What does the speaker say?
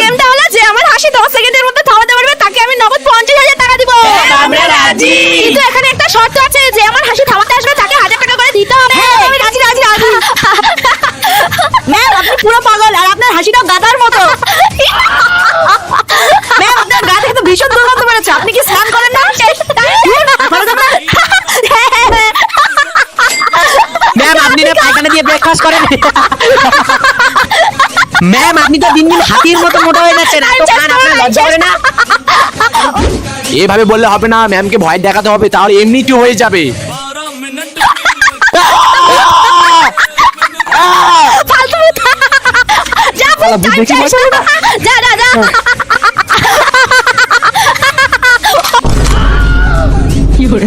গেমটা হলো যে আমার হাসি 10 সেকেন্ডের মধ্যে থামাতে পারবে তাকে আমি নগদ 50,000 টাকা দিব। আমরা রাজি। কিন্তু এখানে একটা শর্ত আছে যে আমার হাসি থামাতে আসবে তাকে 1000 টাকা করে দিতে হবে। আমি রাজি রাজি রাজি। ম্যাম আপনি পুরো পাগল আর আপনার হাসিটাও গাধার মতো। ম্যাম আপনার গা থেকে তো ভীষণ দুর্গন্ধ বেরোচ্ছে, আপনি কি স্নান করেন না? ভালো থাকবেন। ম্যাম আপনি না পায়খানা দিয়ে ব্রেকফাস্ট করেন? ম্যাম আপনি তো দিন দিন হাতির মতো মোটা হয়ে যাচ্ছেন, এত খান আপনার লজ্জা করে না? এভাবে বললে হবে না, ম্যামকে ভয় দেখাতে হবে, তাহলে এমনিতে হয়ে যাবে। ফালতু যা দেখি যা যা যা। কি করে